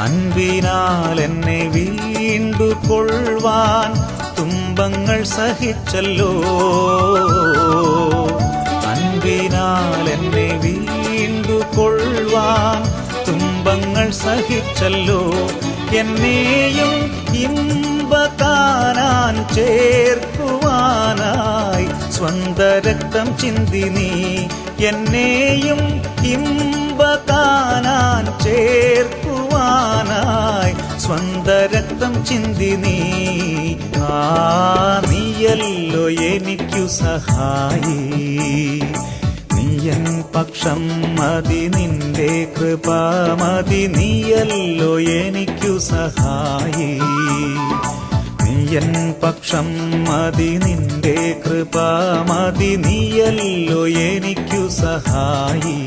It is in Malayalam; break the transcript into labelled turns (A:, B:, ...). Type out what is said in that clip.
A: അൻപിനാൽ എന്നെ വീണ്ടുകൊള്ളുവാൻ തുമ്പങ്ങൾ സഹിച്ചല്ലോ. അൻപിനാൽ എന്നെ വീണ്ടുകൊള്ളുവാൻ തുമ്പങ്ങൾ സഹിച്ചല്ലോ. എന്നെയും ഇമ്പകാനാൻ ചേർക്കുവാനായി സ്വന്ത രക്തം ചിന്തി നീ. എന്നെയും ഇമ്പകാനാൻ ചേർക്കുവാനായി സ്വന്ത രക്തം ചിന്തി നീ. നീയല്ലോ എനിക്കു സഹായി, നീയൻ പക്ഷം മതി, നിന്റെ കൃപ മതി. നീയല്ലോ എനിക്കു സഹായി, നീയൻ പക്ഷം മതി, നിന്റെ കൃപ മതി. നീയല്ലോ എനിക്കു സഹായി.